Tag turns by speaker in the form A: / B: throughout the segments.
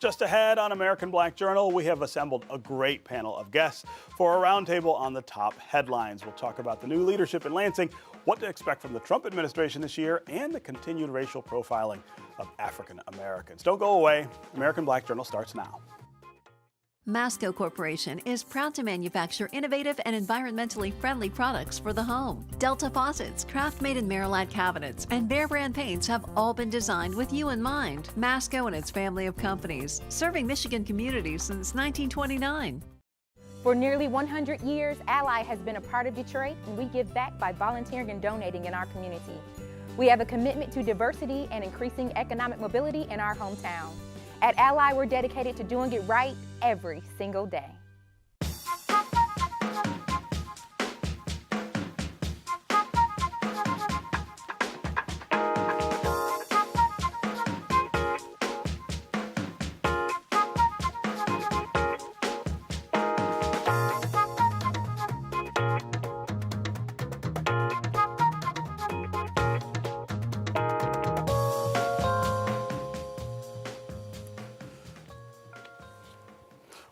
A: Just ahead on American Black Journal, we have assembled a great panel of guests for a roundtable on the top headlines. We'll talk about the new leadership in Lansing, what to expect from the Trump administration this year, and the continued racial profiling of African Americans. Don't go away. American Black Journal starts now.
B: Masco Corporation is proud to manufacture innovative and environmentally friendly products for the home. Delta faucets, craft-made in Merillat cabinets, and Behr brand paints have all been designed with you in mind. Masco and its family of companies, serving Michigan communities since 1929.
C: For nearly 100 years, Ally has been a part of Detroit, and we give back by volunteering and donating in our community. We have a commitment to diversity and increasing economic mobility in our hometown. At Ally, we're dedicated to doing it right every single day.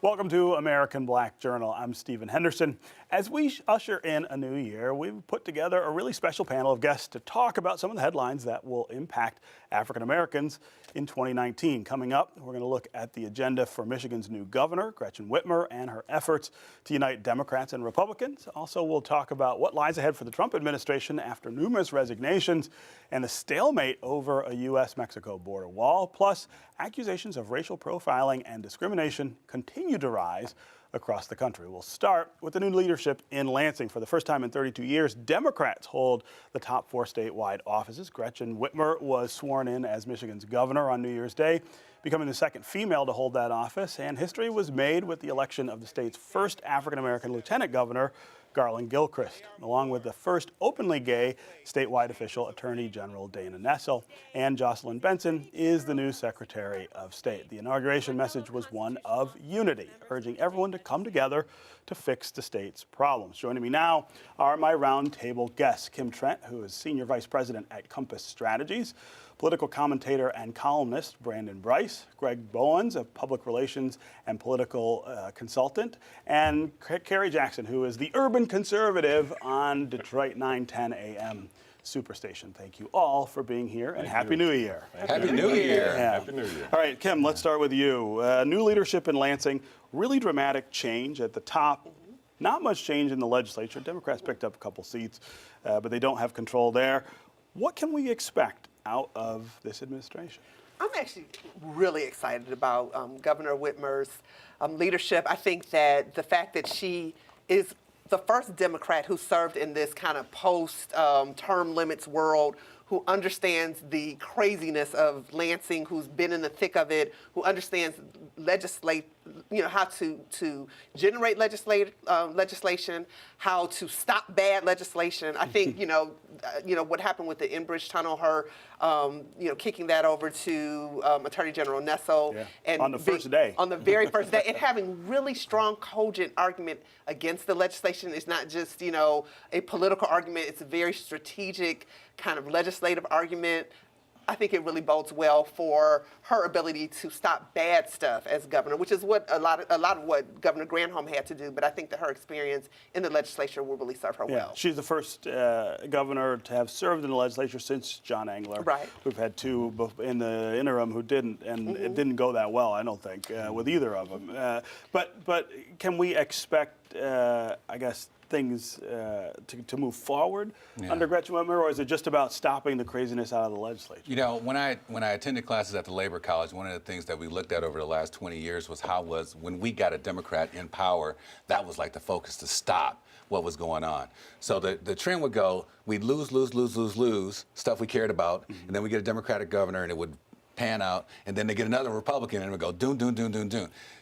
A: Welcome to American Black Journal. I'm Stephen Henderson. As we usher in a new year, we've put together a really special panel of guests to talk about some of the headlines that will impact African Americans in 2019. Coming up, we're going to look at the agenda for Michigan's new governor, Gretchen Whitmer, and her efforts to unite Democrats and Republicans. Also, we'll talk about what lies ahead for the Trump administration after numerous resignations and the stalemate over a U.S.-Mexico border wall. Plus, accusations of racial profiling and discrimination continue to rise across the country. We'll start with the new leadership in Lansing. For the first time in 32 years, Democrats hold the top 4 statewide offices. Gretchen Whitmer was sworn in as Michigan's governor on New Year's Day, becoming the second female to hold that office. And history was made with the election of the state's first African-American lieutenant governor, Garland Gilchrist, along with the first openly gay statewide official, Attorney General Dana Nessel. And Jocelyn Benson is the new Secretary of State. The inauguration message was one of unity, urging everyone to come together to fix the state's problems. Joining me now are my roundtable guests, Kim Trent, who is Senior Vice President at Compass Strategies, political commentator and columnist Brandon Brice, Greg Bowens, a public relations and political consultant, and Kerry Jackson, who is the urban conservative on Detroit 910 AM Superstation. Thank you all for being here, and Happy New Year.
D: Happy New Year.
A: Yeah.
D: Happy New Year.
A: All right, Kim, let's start with you. New leadership in Lansing, really dramatic change at the top. Not much change in the legislature. Democrats picked up a couple seats, but they don't have control there. What can we expect out of this administration?
E: I'm actually really excited about Governor Whitmer's leadership. I think that the fact that she is the first Democrat who served in this kind of post-term limits world, who understands the craziness of Lansing, who's been in the thick of it, who understands how to generate legislation, how to stop bad legislation. I think what happened with the Enbridge Tunnel, her kicking that over to Attorney General Nessel, and
A: on the first day,
E: on the very first day, and having really strong, cogent argument against the legislation. It's not just a political argument; it's a very strategic kind of legislative argument. I think it really bodes well for her ability to stop bad stuff as governor, which is what a lot of what Governor Granholm had to do. But I think that her experience in the legislature will really serve her well.
A: She's the first governor to have served in the legislature since John Engler.
E: Right.
A: We've had two in the interim who didn't, and it didn't go that well, I don't think, with either of them. But can we expect, things to move forward under Gretchen Whitmer, or is it just about stopping the craziness out of the legislature?
D: When I attended classes at the Labor College, one of the things that we looked at over the last 20 years was when we got a Democrat in power, that was like the focus to stop what was going on. So the trend would go, we'd lose stuff we cared about, and then we get a Democratic governor, and it would pan out, and then they get another Republican, and it would go doon.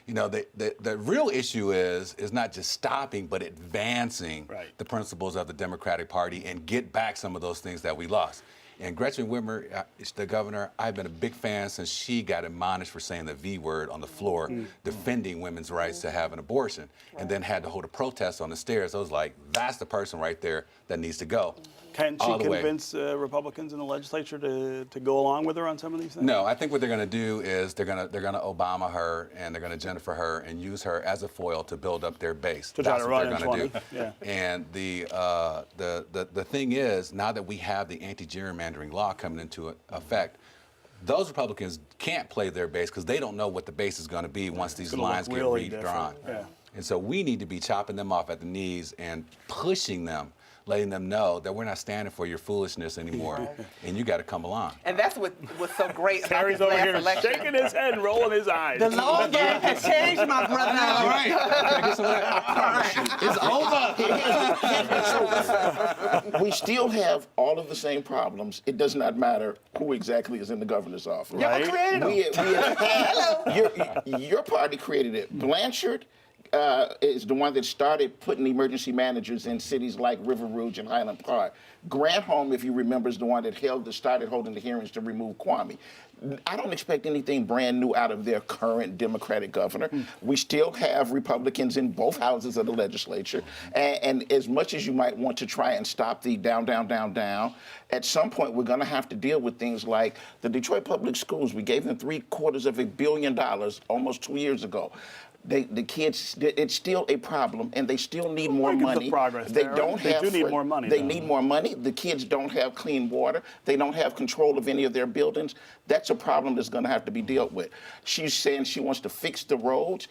D: The real issue is not just stopping, but advancing the principles of the Democratic Party and get back some of those things that we lost. And Gretchen Whitmer, the governor, I've been a big fan since she got admonished for saying the V word on the floor, defending women's rights to have an abortion, and then had to hold a protest on the stairs. I was like, that's the person right there that needs to go.
A: Can she
D: All the way.
A: convince Republicans in the legislature to go along with her on some of these things?
D: No, I think what they're going to do is they're going to Obama her and they're going to Jennifer her and use her as a foil to build up their base.
A: To try
D: That's
A: to
D: what
A: run
D: they're
A: in
D: going to
A: 20.
D: do.
A: Yeah.
D: And the thing is, now that we have the anti-gerrymandering law coming into effect, those Republicans can't play their base because they don't know what the base is going to be once these
A: gonna look
D: lines get
A: really
D: redrawn.
A: different. Yeah.
D: And so we need to be chopping them off at the knees and pushing them, letting them know that we're not standing for your foolishness anymore, and you got to come along.
E: And that's what's so great about
A: Terry's
E: this
A: over
E: last
A: here
E: election.
A: shaking his head and rolling his eyes.
E: The long game has changed, my brother.
D: All right. Can I get some of that?
F: It's over. We still have all of the same problems. It does not matter who exactly is in the governor's office.
E: Y'all created them.
F: We have had, your party created it. Blanchard is the one that started putting emergency managers in cities like River Rouge and Highland Park. Granholm, if you remember, is the one that started holding the hearings to remove Kwame. I don't expect anything brand new out of their current Democratic governor. We still have Republicans in both houses of the legislature. And as much as you might want to try and stop the down, down, down, down, at some point we're going to have to deal with things like the Detroit Public Schools. We gave them $750 million almost 2 years ago. The kids, it's still a problem, and they still need more
A: Look at the
F: money.
A: progress
F: They
A: there.
F: don't
A: They
F: have.
A: do need more money,
F: They
A: though.
F: need more money. The kids don't have clean water. They don't have control of any of their buildings. That's a problem that's going to have to be dealt with. She's saying she wants to fix the roads.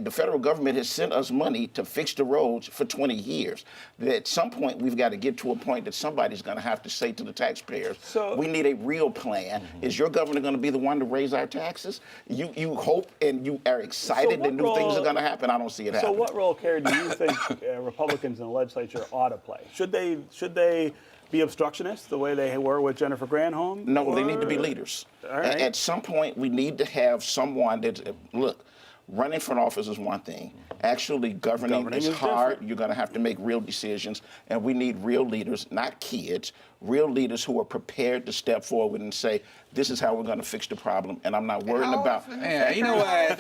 F: The federal government has sent us money to fix the roads for 20 years. At some point, we've got to get to a point that somebody's going to have to say to the taxpayers, we need a real plan. Is your governor going to be the one to raise our taxes? You hope and you are excited that new things are going to happen. I don't see it happening.
A: So what role, Kerry, do you think Republicans in the legislature ought to play? Should they be obstructionists the way they were with Jennifer Granholm?
F: No, they need to be leaders.
A: All right.
F: At some point, we need to have someone that, look, running for an office is one thing. Actually governing is hard.
A: different.
F: You're going to have to make real decisions. And we need real leaders, not kids, real leaders who are prepared to step forward and say, this is how we're going to fix the problem. And I'm not worrying about.
D: Man, you know what? I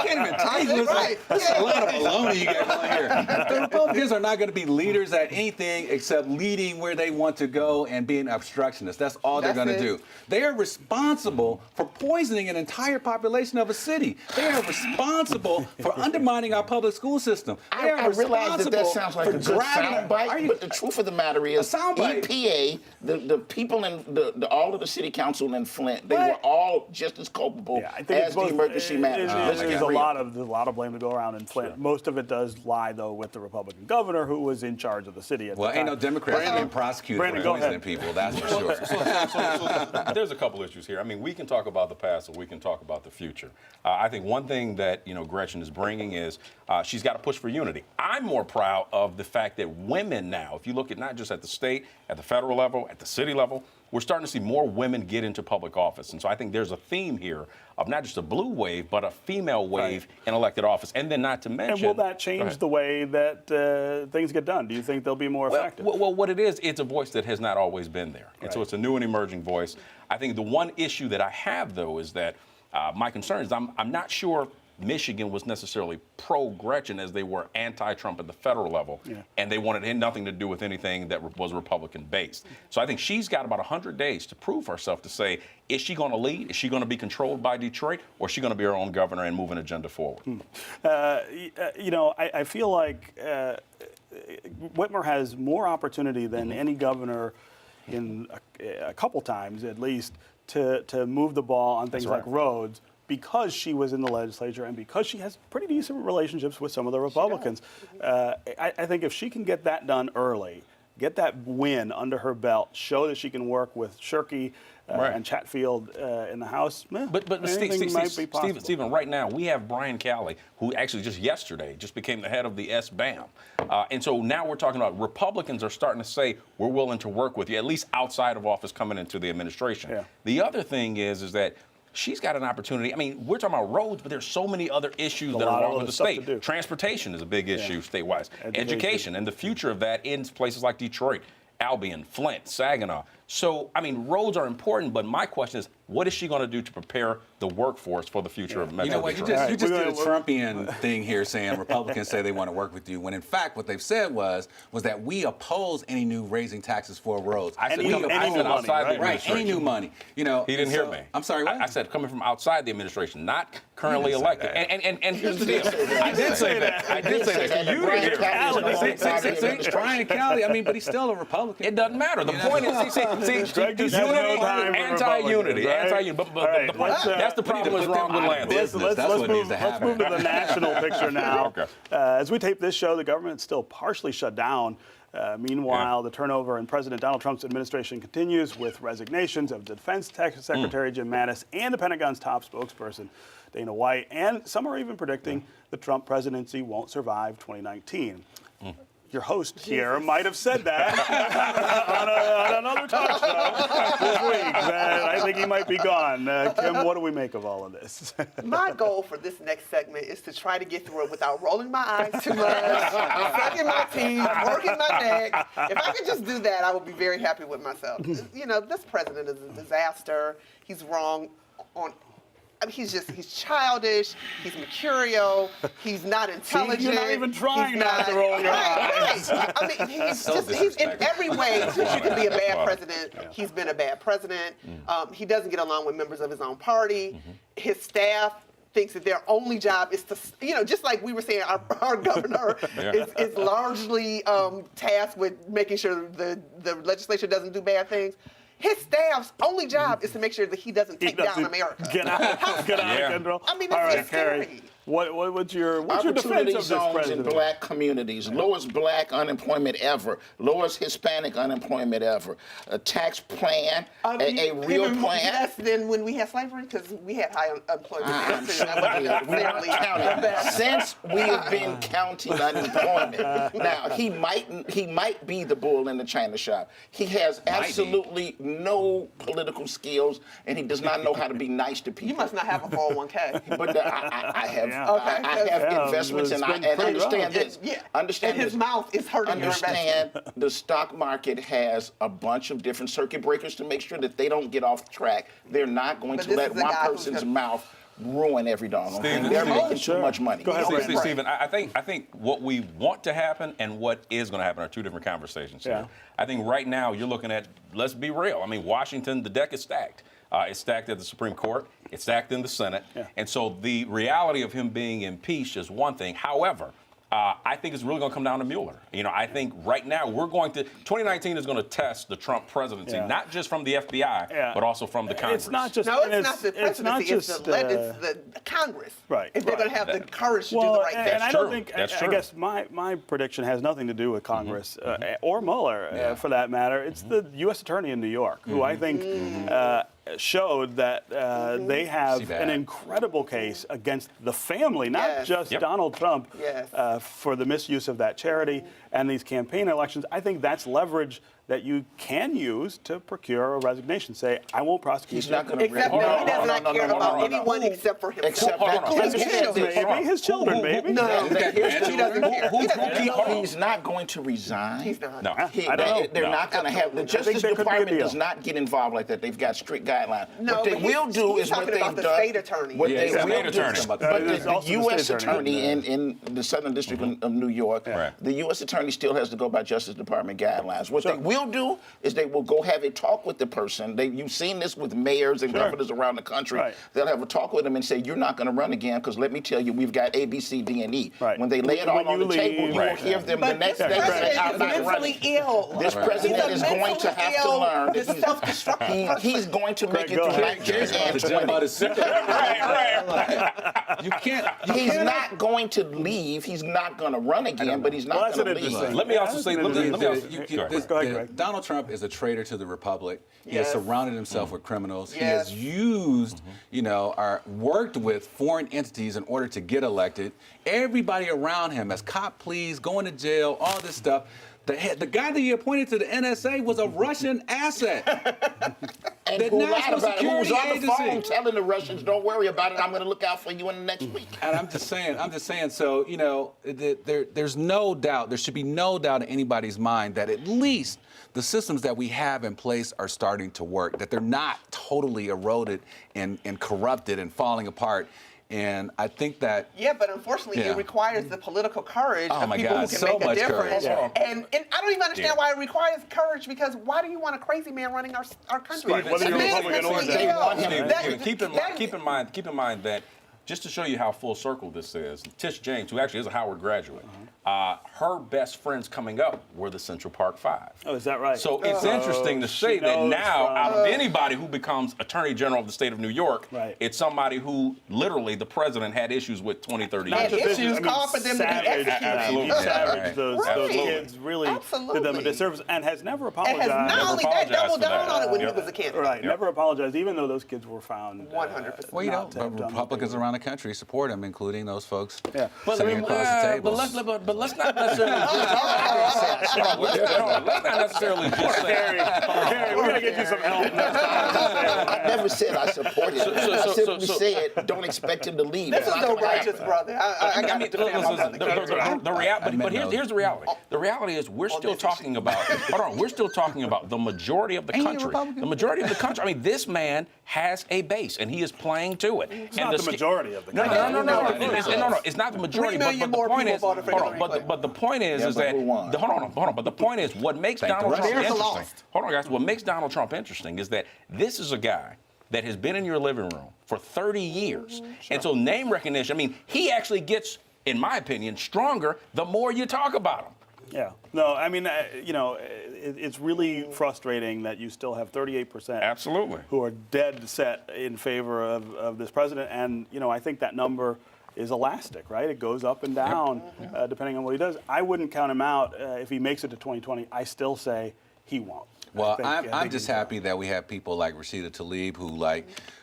D: can't even tell you. That's a lot of baloney you got going here. The Republicans are not going to be leaders at anything except leading where they want to go and being obstructionists. That's all they're going to do. They are responsible for poisoning an entire population of a city. They are responsible for undermining our public school system. They are
F: I realize that sounds like a good soundbite, but the truth of the matter is, EPA, the people in all of the city council in Flint, they were all just as culpable as the emergency managers.
A: There's a lot of blame to go around in Flint. Sure. Most of it does lie, though, with the Republican governor who was in charge of the city at the time.
D: Well, ain't no Democrats being prosecuted for poisoning people, that's for sure.
G: So there's a couple issues here. I mean, we can talk about the past or we can talk about the future. I think one thing that, Gretchen is bringing is she's got to push for unity. I'm more proud of the fact that women now, if you look at not just at the state, at the federal level, at the city level, we're starting to see more women get into public office. And so I think there's a theme here of not just a blue wave, but a female wave in elected office. And then not to mention...
A: And will that change the way that things get done? Do you think they'll be more effective?
G: Well, what it is, it's a voice that has not always been there. And so it's a new and emerging voice. I think the one issue that I have, though, is that my concern is I'm not sure Michigan was necessarily pro-Gretchen as they were anti-Trump at the federal level, and they wanted nothing to do with anything that was Republican-based. So I think she's got about 100 days to prove herself to say, is she going to lead? Is she going to be controlled by Detroit? Or is she going to be her own governor and move an agenda forward?
A: I feel like Whitmer has more opportunity than any governor in a couple times, at least, to move the ball on things like roads, because she was in the legislature and because she has pretty decent relationships with some of the Republicans. I think if she can get that done early, get that win under her belt, show that she can work with Shirkey and Chatfield in the House,
G: But
A: anything might be possible.
G: Stephen, right now we have Brian Calley, who actually just yesterday just became the head of the SBAM. And so now we're talking about Republicans are starting to say, we're willing to work with you, at least outside of office coming into the administration. Yeah. The other thing is that she's got an opportunity. I mean, we're talking about roads, but there's so many other issues that are wrong with the state. Transportation is a big issue statewide. Education and the future of that in places like Detroit, Albion, Flint, Saginaw. So, I mean, roads are important, but my question is, what is she going to do to prepare the workforce for the future of Metro
D: You know what?
G: Detroit?
D: You just did a Trumpian thing here, saying Republicans say they want to work with you, when in fact what they've said was that we oppose any new raising taxes for roads.
G: I said,
A: Any
G: coming,
A: new
G: I said
A: money,
G: outside
A: right?
G: the
D: Right,
G: administration.
D: any new money. You know,
G: He didn't hear me.
D: I'm sorry, what?
G: I said coming from outside the administration, not currently
D: You didn't say
G: elected.
D: that.
G: And here's the deal. I did say that. I did say that.
F: You
G: didn't
F: did.
G: hear me.
D: See, Brian Calley, I mean, but he's still a Republican.
G: It doesn't matter. The point is, see,
A: Greg just has no
G: unity,
A: time for
G: anti-unity,
A: Republicans, right?
G: anti-unity. But
A: All right,
G: the point,
A: let's,
G: that's the problem
D: to
G: is
D: put
G: wrong
D: them
G: with
D: out of
G: Lansing.
D: business. That's what needs to
A: Let's move to the national picture now.
G: Okay.
A: As we tape this show, the government's still partially shut down. Meanwhile, the turnover in President Donald Trump's administration continues with resignations of the Defense Secretary Jim Mattis and the Pentagon's top spokesperson Dana White. And some are even predicting the Trump presidency won't survive 2019. Your host here might have said that on another talk show this week. I think he might be gone. Kim, what do we make of all of this?
E: My goal for this next segment is to try to get through it without rolling my eyes too much, sucking my teeth, working my neck. If I could just do that, I would be very happy with myself. You know, this president is a disaster. He's wrong on. I mean, he's childish, he's mercurial, he's not intelligent.
A: You're not even trying
E: he's
A: not to roll your eyes.
E: Right. I mean, he's in every way that you can be a bad president. He's been a bad president. He doesn't get along with members of his own party. His staff thinks that their only job is to, you know, just like we were saying, our governor is largely tasked with making sure the legislature doesn't do bad things. His staff's only job is to make sure that he doesn't take down America.
A: Get out, Kendall.
E: I mean,
A: all
E: it's
A: right, Kerry.
E: scary.
A: What's your defense
F: Opportunity
A: of this
F: zones in
A: president?
F: black communities, lowest black unemployment ever, lowest Hispanic unemployment ever, a tax plan, a real
E: even
F: plan.
E: less than when we had slavery, because we had high unemployment.
F: I'm
E: too.
F: sure
E: That
F: we
E: wasn't
F: are
E: necessarily
F: counting.
E: the best.
F: Since we have been counting unemployment. Now, he might be the bull in the china shop. He has absolutely no political skills, and he does not know how to be nice to people.
E: You must not have a 401k.
F: But I have.
A: Yeah.
E: Okay.
F: I have investments,
A: it's
F: and
A: been pretty
F: understand
A: rough.
F: this.
E: Yeah.
F: Understand
E: and his
F: this.
E: mouth is hurting your investment.
F: Understand the stock market has a bunch of different circuit breakers to make sure that they don't get off track. They're not going
E: But
F: to
E: this
F: let
E: is a
F: one
E: guy who's
F: person's
E: gonna-
F: mouth ruin every doggone thing.
G: Stephen,
F: They're
G: Stephen.
F: making too much money.
A: Go ahead,
G: Stephen, I think what we want to happen and what is going to happen are two different conversations here.
A: Yeah.
G: I think right now you're looking at, let's be real. I mean, Washington, the deck is stacked. It's stacked at the Supreme Court. It's stacked in the Senate.
A: Yeah.
G: And so the reality of him being impeached is one thing. However, I think it's really going to come down to Mueller. You know, I think right now 2019 is going to test the Trump presidency, not just from the FBI, but also from the Congress.
A: It's not just.
E: No, it's not the
A: It's not
E: presidency. It's
A: just.
E: the Congress.
A: Right.
E: If they're going to have the courage to do
A: Well,
E: the right thing.
A: and I don't
G: true.
A: think.
G: That's
A: I
G: true.
A: guess my prediction has nothing to do with Congress or Mueller, for that matter. It's the U.S. Attorney in New York, who I think showed that they have an incredible case against the family, not just Donald Trump, for the misuse of that charity and these campaign elections. I think that's leverage that you can use to procure a resignation. Say, I won't prosecute
F: He's
A: you.
F: not going to
E: Except he does not care about anyone except for himself.
F: Except
G: Hold on.
F: that
A: His children, maybe.
E: No, he doesn't care. He doesn't care.
F: he's not going to resign.
E: He's not.
G: No.
A: I don't know.
F: They're not going to have the Justice
A: there could be a
F: Department
A: deal.
F: does not get involved like that. They've got strict guidelines.
E: No,
F: what they
E: but
F: will do
E: he's
F: is what
E: talking
F: they've
E: about the
F: done.
E: state attorney.
F: What
G: Yeah,
F: they
G: he's the
F: will
G: state
F: do.
G: attorney.
F: But
A: There's
F: the
A: also the
F: U.S.
A: state attorney.
F: attorney in the Southern District of New York,
G: Right.
F: the U.S. attorney still has to go by Justice Department guidelines. What they will do is they will go have a talk with the person. You've seen this with mayors and governors around the country.
A: Right.
F: They'll have a talk with them and say, you're not going to run again because let me tell you, we've got A, B, C, D, and E.
A: Right.
F: When they lay it
A: When
F: all on
A: you
F: the table,
A: leave-
F: you will
A: Right.
F: hear them the
E: But
F: next
E: this
F: day say,
E: president
F: I'm
E: is
F: not running.
E: mentally ill.
F: This president is going to have to learn
E: He's a
F: that
E: self-destructive
F: he's going to make
A: Greg,
F: it
A: go
F: through
A: ahead.
F: 19 and
D: The gem
F: 20.
D: out of secret. You can't.
F: He's not going to leave. He's not going to run again, but he's
A: Well,
F: not
A: that's
F: going
A: an
F: to leave.
A: interesting-
G: Let me also say, let me also,
A: Go ahead, Greg.
D: Donald Trump is a traitor to the republic. He
E: Yes.
D: has surrounded himself with criminals. He
E: Yes.
D: has used, or worked with foreign entities in order to get elected. Everybody around him has cop pleas, going to jail, all this stuff. The guy that you appointed to the NSA was a Russian asset.
F: And
D: The
F: who lied
D: National
F: about it? Who was
D: Security
F: on the phone
D: Agency.
F: telling the Russians, don't worry about it, I'm going to look out for you in the next week.
D: And I'm just saying, so, you know, there's no doubt, there should be no doubt in anybody's mind that at least the systems that we have in place are starting to work, that they're not totally eroded and corrupted and falling apart. And I think that...
E: Yeah, but unfortunately,
D: Yeah.
E: it requires the political courage
D: Oh
E: of
D: my
E: people
D: God,
E: who can
D: so
E: make a
D: much
E: difference.
D: courage.
E: And I don't even understand why it requires courage, because why do you want a crazy man running our country?
A: Steve, whether
E: The
A: you're
E: man is
A: Republican or
E: mentally
A: Democrat.
E: ill.
G: Steve, keep in mind that just to show you how full circle this is, Tish James, who actually is a Howard graduate, her best friends coming up were the Central Park Five.
A: Oh, is that right?
G: So it's interesting to say that now, out of anybody who becomes Attorney General of the state of New York,
A: Right.
G: it's somebody who literally the president had issues with 20, 30
E: Not
G: years
E: just
G: ago.
E: issues call for them to be
A: savage,
E: executed.
A: absolutely
G: Yeah,
A: savage.
G: right.
A: Those
E: Right.
A: kids really did them a
E: Absolutely.
A: disservice and has never
E: And
A: apologized.
E: has not only that,
G: apologized
E: doubled
G: for
E: down
G: that.
E: on it when
G: Yep.
E: he was a candidate.
A: Right, never apologized, even though those kids were found
E: 100%.
D: Well, you know,
A: not to have done what
D: Republicans
A: they
D: around the country support him, including those folks
A: Yeah.
D: sitting across the table.
G: But let's not necessarily let's not necessarily just say.
A: Kerry, we're gonna get you some help next time.
F: I never said I supported it. I simply said don't expect him to lead.
E: This is
F: That's
E: no
F: not gonna
E: righteous
F: happen.
E: brother. I got to defend my brother.
G: But here's the reality. The reality is we're still talking about. Hold on, we're still talking about the majority of the
D: Ain't he a
G: country.
D: Republican?
G: The majority of the country. I mean, this man has a base, and he is playing to it.
A: It's not the majority of the
G: No,
A: country.
G: no. It's not the majority.
E: 3 million
G: But the
E: more
G: point
E: people
G: is,
E: voted for Hillary Clinton.
G: but the point is,
F: Yeah,
G: is
F: but
G: that
F: who won?
G: hold on. But the point is, what makes
D: Thank the
G: Donald Trump
D: Russians.
E: There's a
G: interesting?
E: loss.
G: Hold on, guys. What makes Donald Trump interesting is that this is a guy that has been in your living room for 30 years, and so name recognition. I mean, he actually gets, in my opinion, stronger the more you talk about him.
A: Yeah. No, I mean, it's really frustrating that you still have 38%
G: Absolutely.
A: who are dead set in favor of this president. And, I think that number is elastic, right? It goes up and down depending on what he does. I wouldn't count him out if he makes it to 2020. I still say he won't.
D: Well,
A: I
D: I'm
A: think
D: just
A: he's
D: happy that we have people like Rashida Tlaib who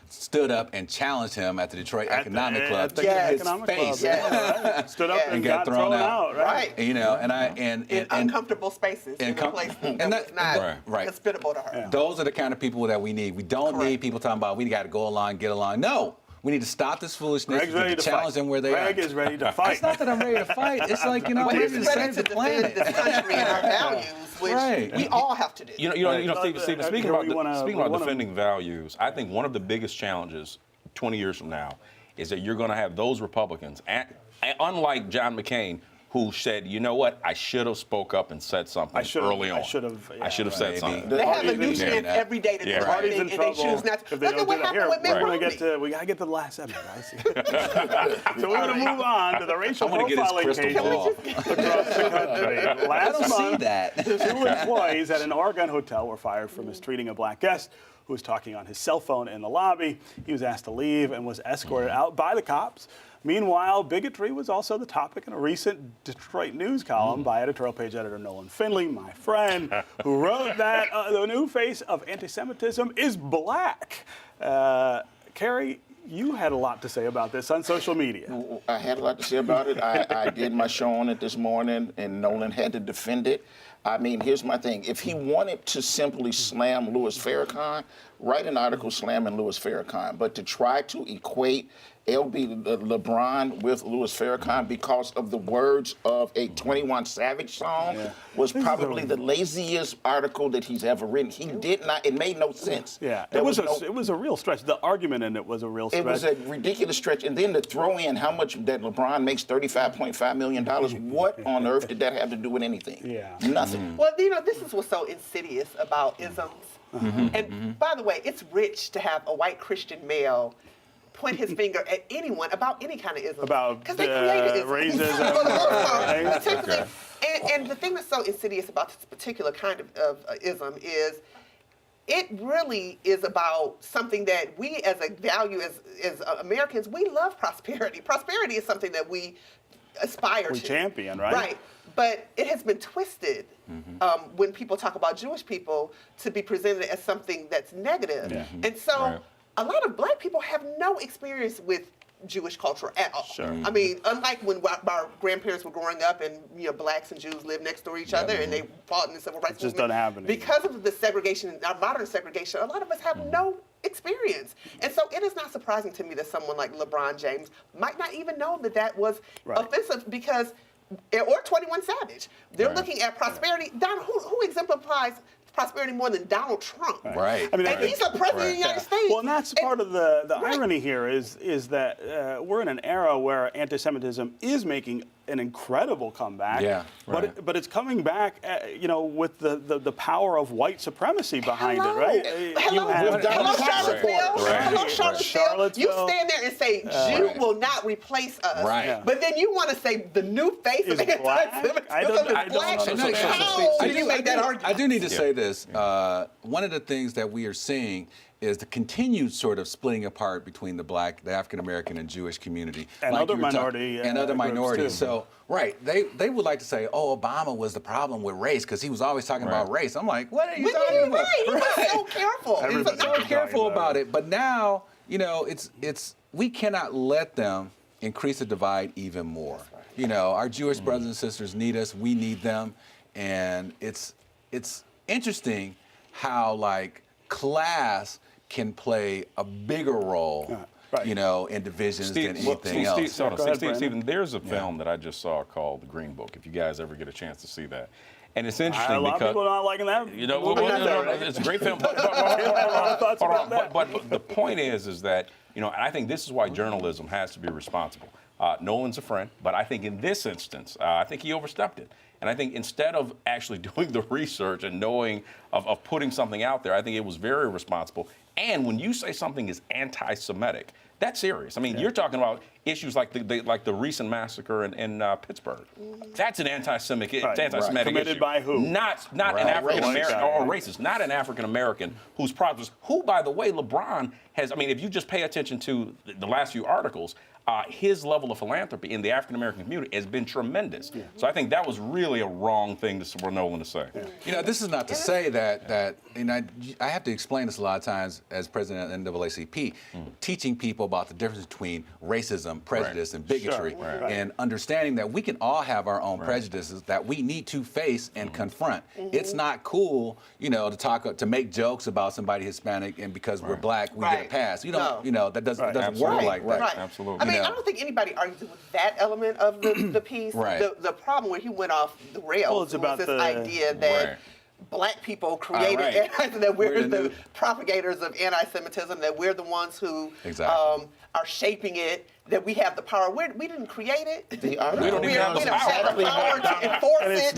D: stood up and challenged him at the Detroit Economic Club
A: at the
D: to his
A: Economic
D: face.
A: Club, yeah, right. Stood up
E: Yeah.
A: and
D: got
A: got
D: thrown
A: thrown
D: out.
A: out, right?
E: Right.
D: And
E: In uncomfortable spaces, in a
D: com-
E: place
D: and
E: that
D: that-
E: was not
D: right.
E: hospitable to her.
D: Those are the kind of people that we need. We don't need people talking about we got to go along, get along. No, we need to stop this foolishness.
A: Greg's
D: We need
A: ready
D: to
A: to
D: challenge
A: fight.
D: them where they
A: Greg
D: are.
A: is ready to fight.
D: It's not that I'm ready to fight. It's like, I'm
E: But
D: ready
E: he's
D: to
E: ready
D: save
E: to
D: the
E: defend
D: planet.
E: this country and our values, which
D: Right.
E: we all have to do.
G: Stephen, speaking
A: here
G: about
A: we wanna-
G: speaking
A: we
G: about
A: wanna-
G: defending values, I think one of the biggest challenges 20 years from now is that you're going to have those Republicans, unlike John McCain, who said, you know what, I should have spoke up and said something early on.
A: I should have
G: said something.
E: They have a
A: Party's
E: new
A: in-
E: chance every day to do
G: Yeah,
E: the
G: right.
E: right thing, and they choose not to.
A: if they
E: Look
A: don't
E: at what
A: do that.
E: happened
A: Here,
E: with Mitt
A: we're gonna
E: Romney.
A: we gotta get to the last segment, guys. So we're gonna move on to the racial
D: I wanna get his
A: profiling
D: crystal
A: cases
D: ball.
A: across the country. Last month,
D: that.
A: 2 employees at an Oregon hotel were fired for mistreating a black guest who was talking on his cell phone in the lobby. He was asked to leave and was escorted out by the cops. Meanwhile, bigotry was also the topic in a recent Detroit News column by editorial page editor Nolan Finley, my friend, who wrote that the new face of anti-Semitism is black. Kerry, you had a lot to say about this on social media.
F: I had a lot to say about it. I did my show on it this morning, and Nolan had to defend it. I mean, here's my thing. If he wanted to simply slam Louis Farrakhan, write an article slamming Louis Farrakhan. But to try to equate LB LeBron with Louis Farrakhan because of the words of a 21 Savage song was probably the laziest article that he's ever written. He did not, it made no sense.
A: Yeah,
F: There
A: it was
F: no-
A: a real stretch. The argument in it was a real stretch.
F: It was a ridiculous stretch. And then to throw in how much that LeBron makes, $35.5 million, what on earth did that have to do with anything?
A: Yeah.
F: Nothing.
E: Well, this is what's so insidious about isms. And by the way, it's rich to have a white Christian male point his finger at anyone about any kind of ism.
A: About,
E: because they created ism.
A: racism,
E: For the most
A: right?
E: part, particularly. And the thing that's so insidious about this particular kind of ism is it really is about something that we as a value as Americans, we love prosperity. Prosperity is something that we aspire to.
A: We champion, right?
E: Right. But it has been twisted when people talk about Jewish people to be presented as something that's negative.
A: Yeah.
E: And so
G: Right.
E: a lot of black people have no experience with Jewish culture at all.
A: Sure.
E: I mean, unlike when our grandparents were growing up and blacks and Jews lived next door to each other and they fought in the civil rights movement.
A: Just doesn't happen anymore.
E: Because of the segregation, our modern segregation, a lot of us have no experience. And so it is not surprising to me that someone like LeBron James might not even know that that was offensive because, or 21 Savage. They're looking at prosperity. Donald, who exemplifies prosperity more than Donald Trump?
D: Right.
A: I mean,
E: And he's a president of the United States.
A: Well, and that's part of the irony here is that we're in an era where anti-Semitism is making an incredible comeback.
D: Yeah,
A: but it's coming back, with the power of white supremacy behind it, right?
E: Hello, Charlottesville.
A: Charlottesville.
E: You stand there and say, Jew will not replace us.
D: Right. Yeah.
E: But then you want to say the new face of
A: Is black?
E: anti-Semitism
A: I don't
E: is black.
A: understand.
E: How do you make that argument?
D: I do need to say this. One of the things that we are seeing is the continued sort of splitting apart between the African American and Jewish community,
A: and other minority
D: and other minorities.
A: Too.
D: So, they would like to say, "Oh, Obama was the problem with race because he was always talking about race." I'm like, "What are you talking about?"
E: He was so careful.
A: Everybody's
D: So careful about it. But now, it's we cannot let them increase the divide even more. Our Jewish brothers and sisters need us. We need them, and it's interesting how class can play a bigger role, in divisions than anything else.
G: Stephen, there's a film that I just saw called The Green Book, if you guys ever get a chance to see that. And it's interesting
A: a lot
G: because
A: of people not liking that.
G: It's a great film. But the point is that, and I think this is why journalism has to be responsible. Nolan's a friend, but I think in this instance, I think he overstepped it. And I think instead of actually doing the research and knowing of putting something out there, I think it was very responsible. And when you say something is anti-Semitic, that's serious. I mean, you're talking about issues like the recent massacre in Pittsburgh. That's an anti-Semitic
A: Committed
G: issue.
A: by who?
G: Not an African American or racist. Not an African American whose problems. Who, by the way, LeBron has. I mean, if you just pay attention to the last few articles, his level of philanthropy in the African American community has been tremendous. Yeah. So I think that was really a wrong thing for Nolan to say.
D: Yeah. This is not to say that I have to explain this a lot of times as president of NAACP, teaching people about the difference between racism, prejudice, and bigotry, and understanding that we can all have our own prejudices that we need to face and confront. It's not cool, to make jokes about somebody Hispanic and because we're black we get a pass. That doesn't work like that.
G: Absolutely.
E: I don't think anybody argues with that element of the piece. The problem where he went off the rails was this idea that black people created anti-Semitism, that we're the propagators of anti-Semitism, that we're the ones who are shaping it, that we have the power. We didn't create it.
F: The article,
G: we don't even have the
E: power to enforce it.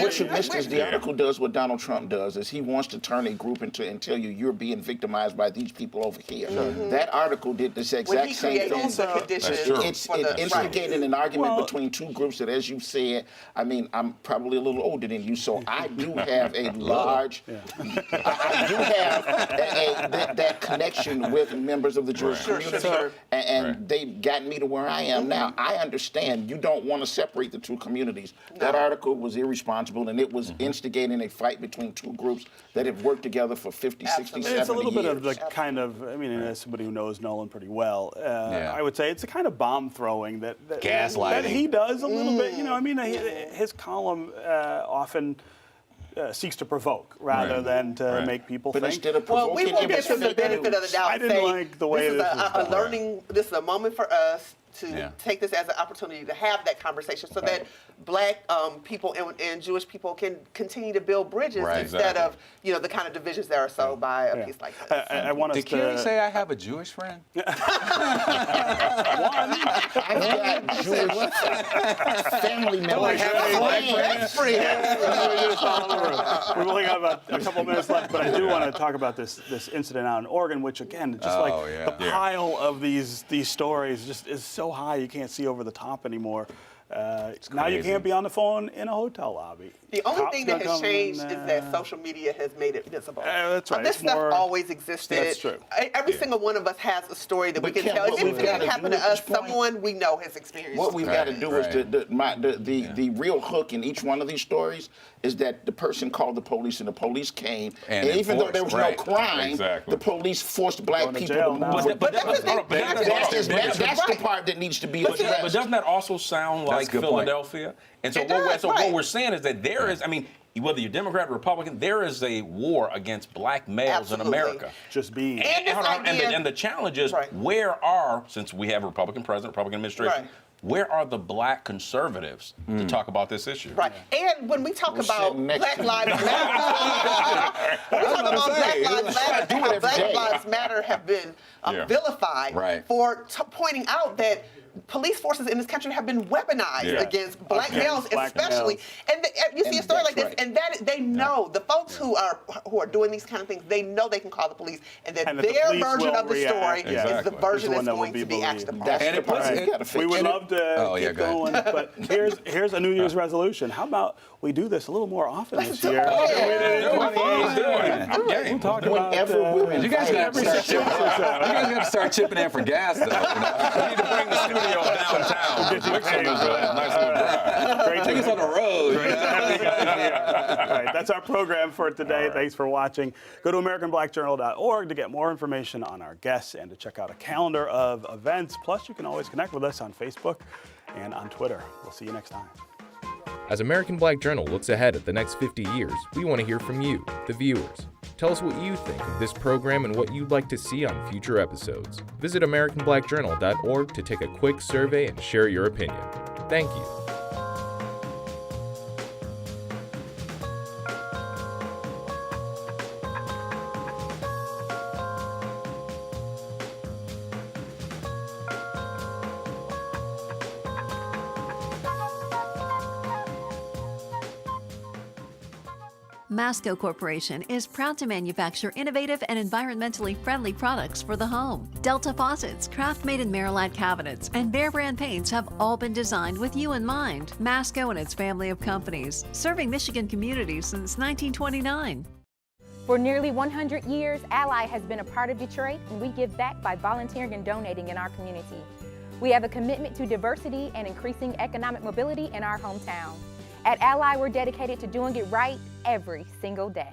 F: What you missed is the article does what Donald Trump does, is he wants to turn a group into and tell you you're being victimized by these people over here. That article did this exact same thing. It's instigating an argument between two groups that, as you said, I mean, I'm probably a little older than you, so I do have a large, I do have that connection with members of the Jewish community, and they've gotten me to where I am now. I understand you don't want to separate the two communities. That article was irresponsible, and it was instigating a fight between two groups that have worked together for 50, 60, 70 years.
A: It's a little bit of the kind of, as somebody who knows Nolan pretty well, I would say it's the kind of bomb throwing that he does a little bit. His column often seeks to provoke rather than to make people think.
F: Instead of provoking,
E: we will give him the benefit of the doubt.
A: I didn't like the way
E: this is a learning. This is a moment for us to take this as an opportunity to have that conversation, so that black people and Jewish people can continue to build bridges instead of the kind of divisions that are sowed by a piece like this.
A: I want us
D: Did Kerry say I have a Jewish friend?
F: I've got Jewish family members.
A: We've only got about a couple minutes left, but I do want to talk about this incident out in Oregon, which again, just the pile of these stories just is so high you can't see over the top anymore. Now you
D: crazy.
A: can't be on the phone in a hotel lobby.
E: The only
A: Cops
E: thing that
A: gonna
E: has
A: come
E: changed
A: in,
E: is that social media has made it visible.
A: that's right.
E: This
A: It's
E: stuff
A: more-
E: always existed.
A: That's true.
E: Every single one of us has a story that we
F: But
E: can
F: Kim,
E: tell.
F: what
E: If
F: we've
E: anything
F: gotta
E: happened
F: do
E: to
F: at
E: us,
F: this point-
E: someone we know has experienced
F: What we've
E: it.
F: got to do is
D: Right.
F: the real hook in each one of these stories is that the person called the police and the police came,
D: And
F: even though there was
D: enforced,
F: no
D: right.
F: crime,
G: Exactly.
F: the police forced black
A: Going to
F: people
A: jail
F: to
A: now.
F: move.
G: But
E: that's the thing.
F: That's the
E: Right.
F: part that needs to be
G: But
F: addressed.
G: doesn't that also sound
D: That's
G: like
D: a good point.
G: Philadelphia? And so,
E: It does,
G: what
E: right.
G: we're saying is that there is, I mean, whether you're Democrat or Republican, there is a war against black males in
E: Absolutely.
G: America.
A: Just being.
E: And this
G: Hold on,
E: idea-
G: and the challenge is,
E: Right.
G: where are, since we have a Republican president, Republican administration,
E: Right.
G: where are the black conservatives to talk about this issue?
E: Right. And when we talk
F: We're
E: about
F: sitting next
E: Black
F: to
E: Lives Matter, when we talk about Black Lives Matter,
F: do it
E: how
F: every
E: Black
F: day.
E: Lives Matter have been
G: Yeah.
E: vilified
D: Right.
E: for pointing out that police forces in this country have been weaponized
G: Yeah.
E: against black
A: Against
E: males,
A: black
E: especially.
A: males.
E: And you see a
F: And
E: story like
F: that's
E: this,
F: right.
E: and that they know the folks who are doing these kind of things. They know they can call the police, and that
A: And that the
E: their
A: police
E: version
A: will
E: of the
A: react.
E: story
A: Yeah.
E: is the
G: Exactly.
E: version
A: Is the one
E: that's
A: that will
E: going
A: be
E: to be acted
A: believed.
E: upon.
F: That's
D: And
F: the
D: it puts
F: part
D: it-
F: you got to fix.
A: We would
D: And it-
A: love to
D: Oh, yeah,
A: keep
D: go ahead.
A: going, but here's a New Year's resolution. How about we do this a little more often this
E: do
A: year?
E: it.
A: than we did in
G: Let's do
A: 2018.
G: it. I'm game.
A: Talk about
F: Whenever women
D: You guys got to
A: every 6 weeks or so.
D: start chipping in for gas, though. You know?
G: We need to bring the studio downtown.
A: Get you
G: Wixom
A: paid
G: is
A: for
G: a
A: that.
G: nice little drive.
A: Great
D: Take us on the road. you know?
A: All right, that's our program for today. Thanks for watching. Go to AmericanBlackJournal.org to get more information on our guests and to check out a calendar of events. Plus, you can always connect with us on Facebook and on Twitter. We'll see you next time.
H: As American Black Journal looks ahead at the next 50 years, we want to hear from you, the viewers. Tell us what you think of this program and what you'd like to see on future episodes. Visit AmericanBlackJournal.org to take a quick survey and share your opinion. Thank you.
B: Masco Corporation is proud to manufacture innovative and environmentally friendly products for the home. Delta faucets, craft-made in Merillat cabinets, and Behr brand paints have all been designed with you in mind. Masco and its family of companies, serving Michigan communities since 1929.
C: For nearly 100 years, Ally has been a part of Detroit, and we give back by volunteering and donating in our community. We have a commitment to diversity and increasing economic mobility in our hometown. At Ally, we're dedicated to doing it right every single day.